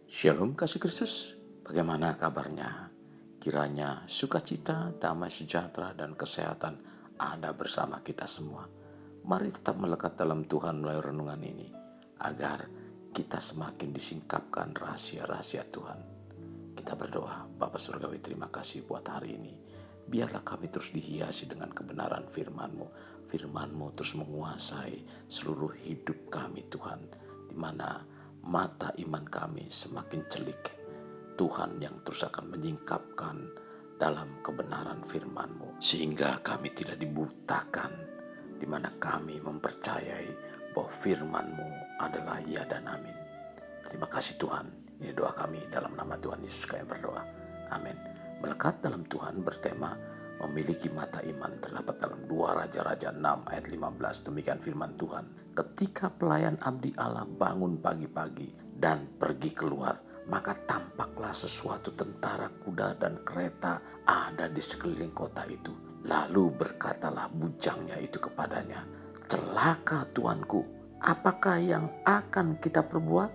Shalom kasih Kristus, bagaimana kabarnya? Kiranya sukacita, damai sejahtera, dan kesehatan ada bersama kita semua. Mari tetap melekat dalam Tuhan melalui renungan ini, agar kita semakin disingkapkan rahasia-rahasia Tuhan. Kita berdoa, Bapa Surgawi, terima kasih buat hari ini. Biarlah kami terus dihiasi dengan kebenaran firman-Mu. Firman-Mu terus menguasai seluruh hidup kami Tuhan, di mana mata iman kami semakin celik. Tuhan yang terus akan menyingkapkan dalam kebenaran firman-Mu, sehingga kami tidak dibutakan, di mana kami mempercayai bahwa firman-Mu adalah ya dan amin. Terima kasih Tuhan. Ini doa kami dalam nama Tuhan Yesus kami berdoa. Amin. Melekat dalam Tuhan bertema memiliki mata iman terdapat dalam 2 Raja-Raja 6 ayat 15. Demikian firman Tuhan. Ketika pelayan abdi Allah bangun pagi-pagi dan pergi keluar, maka tampaklah sesuatu tentara kuda dan kereta ada di sekeliling kota itu. Lalu berkatalah bujangnya itu kepadanya, "Celaka tuanku, apakah yang akan kita perbuat?"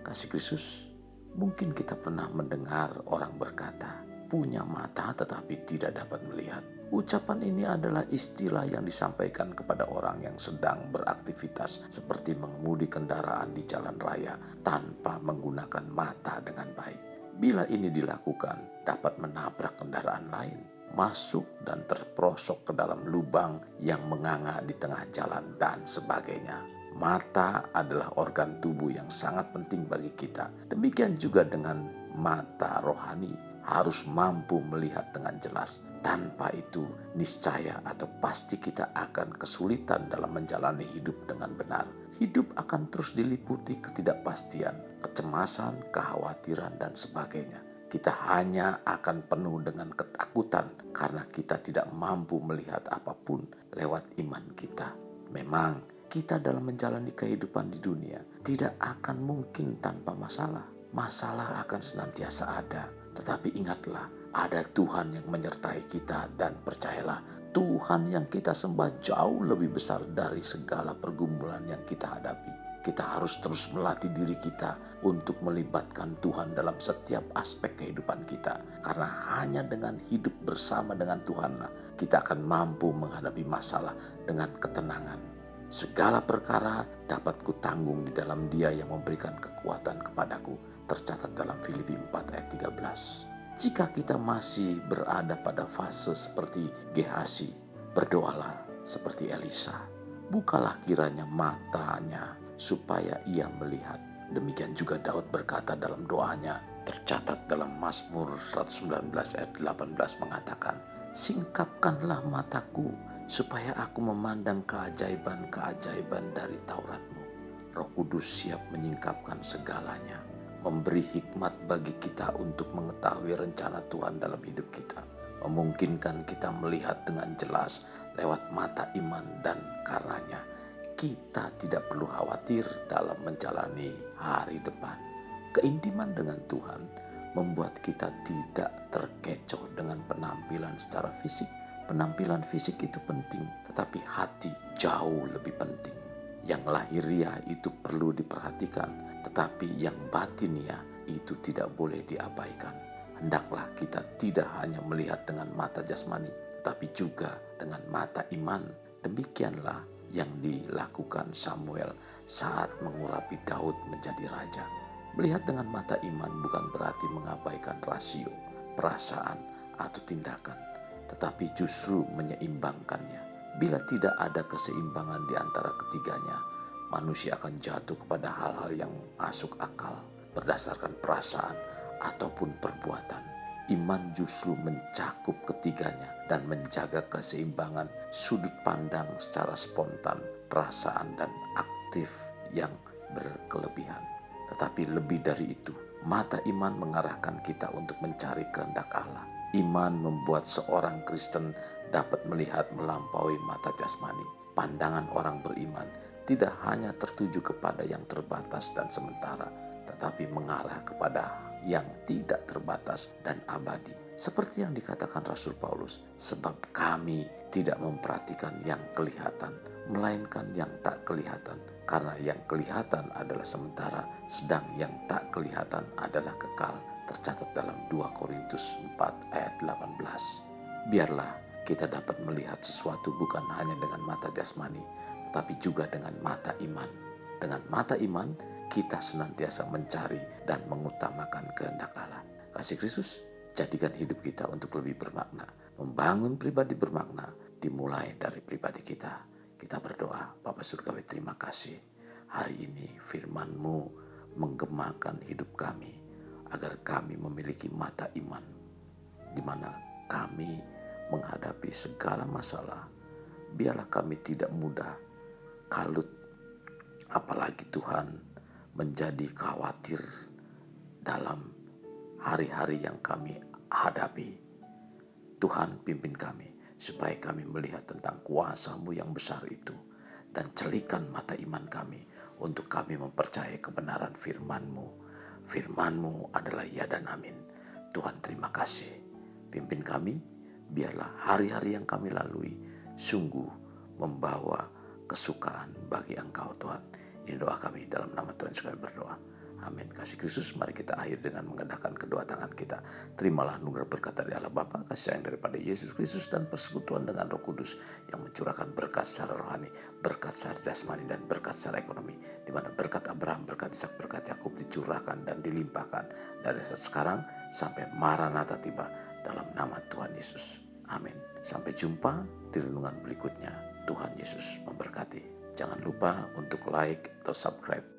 Kasih Kristus, mungkin kita pernah mendengar orang berkata, punya mata tetapi tidak dapat melihat. Ucapan ini adalah istilah yang disampaikan kepada orang yang sedang beraktivitas seperti mengemudi kendaraan di jalan raya tanpa menggunakan mata dengan baik. Bila ini dilakukan, dapat menabrak kendaraan lain, masuk dan terperosok ke dalam lubang yang menganga di tengah jalan dan sebagainya. Mata adalah organ tubuh yang sangat penting bagi kita. Demikian juga dengan mata rohani, harus mampu melihat dengan jelas. Tanpa itu, niscaya atau pasti kita akan kesulitan dalam menjalani hidup dengan benar. Hidup akan terus diliputi ketidakpastian, kecemasan, kekhawatiran, dan sebagainya. Kita hanya akan penuh dengan ketakutan karena kita tidak mampu melihat apapun lewat iman kita. Memang kita dalam menjalani kehidupan di dunia tidak akan mungkin tanpa masalah. Masalah akan senantiasa ada. Tetapi ingatlah, ada Tuhan yang menyertai kita, dan percayalah, Tuhan yang kita sembah jauh lebih besar dari segala pergumulan yang kita hadapi. Kita harus terus melatih diri kita untuk melibatkan Tuhan dalam setiap aspek kehidupan kita. Karena hanya dengan hidup bersama dengan Tuhanlah kita akan mampu menghadapi masalah dengan ketenangan. Segala perkara dapat kutanggung di dalam Dia yang memberikan kekuatan kepadaku, tercatat dalam Filipi 4 ayat 13. Jika kita masih berada pada fase seperti Gehazi, berdoalah seperti Elisa. Bukalah kiranya matanya supaya ia melihat. Demikian juga Daud berkata dalam doanya, tercatat dalam Mazmur 119 ayat 18 mengatakan, "Singkapkanlah mataku supaya aku memandang keajaiban-keajaiban dari Taurat-Mu." Roh Kudus siap menyingkapkan segalanya, memberi hikmat bagi kita untuk mengetahui rencana Tuhan dalam hidup kita, memungkinkan kita melihat dengan jelas lewat mata iman, dan karenanya kita tidak perlu khawatir dalam menjalani hari depan. Keintiman dengan Tuhan membuat kita tidak terkecoh dengan penampilan secara fisik. Penampilan fisik itu penting, tetapi hati jauh lebih penting. Yang lahiriah itu perlu diperhatikan, tetapi yang batiniah itu tidak boleh diabaikan. Hendaklah kita tidak hanya melihat dengan mata jasmani, tetapi juga dengan mata iman. Demikianlah yang dilakukan Samuel saat mengurapi Daud menjadi raja. Melihat dengan mata iman bukan berarti mengabaikan rasio, perasaan, atau tindakan, tetapi justru menyeimbangkannya. Bila tidak ada keseimbangan di antara ketiganya, manusia akan jatuh kepada hal-hal yang masuk akal berdasarkan perasaan ataupun perbuatan. Iman justru mencakup ketiganya dan menjaga keseimbangan sudut pandang secara spontan, perasaan, dan aktif yang berkelebihan. Tetapi lebih dari itu, mata iman mengarahkan kita untuk mencari kehendak Allah. Iman membuat seorang Kristen dapat melihat melampaui mata jasmani. Pandangan orang beriman tidak hanya tertuju kepada yang terbatas dan sementara, tetapi mengarah kepada yang tidak terbatas dan abadi. Seperti yang dikatakan Rasul Paulus, sebab kami tidak memperhatikan yang kelihatan, melainkan yang tak kelihatan. Karena yang kelihatan adalah sementara, sedang yang tak kelihatan adalah kekal. Tercatat dalam 2 Korintus 4 ayat 18. Biarlah kita dapat melihat sesuatu bukan hanya dengan mata jasmani, tapi juga dengan mata iman. Dengan mata iman, kita senantiasa mencari dan mengutamakan kehendak Allah. Kasih Kristus, jadikan hidup kita untuk lebih bermakna. Membangun pribadi bermakna dimulai dari pribadi kita. Kita berdoa, Bapa Surgawi, terima kasih. Hari ini firman-Mu menggemakan hidup kami, agar kami memiliki mata iman, di mana kami menghadapi segala masalah. Biarlah kami tidak mudah kalut, apalagi Tuhan, menjadi khawatir dalam hari-hari yang kami hadapi. Tuhan, pimpin kami supaya kami melihat tentang kuasa-Mu yang besar itu, dan celikan mata iman kami untuk kami mempercayai kebenaran firman-Mu. Firman-Mu adalah ya dan amin. Tuhan, terima kasih. Pimpin kami, biarlah hari-hari yang kami lalui sungguh membawa kesukaan bagi Engkau, Tuhan. Ini doa kami, dalam nama Tuhan Yesus kami berdoa. Amin. Kasih Kristus, mari kita akhir dengan mengendahkan kedua tangan kita. Terimalah anugerah berkat dari Allah Bapa, kasih sayang daripada Yesus Kristus, dan persekutuan dengan Roh Kudus yang mencurahkan berkat secara rohani, berkat secara jasmani, dan berkat secara ekonomi, di mana berkat Abraham, berkat Ishak, berkat Yakub dicurahkan dan dilimpahkan dari saat sekarang sampai Maranatha tiba, dalam nama Tuhan Yesus. Amin. Sampai jumpa di renungan berikutnya. Tuhan Yesus memberkati. Jangan lupa untuk like atau subscribe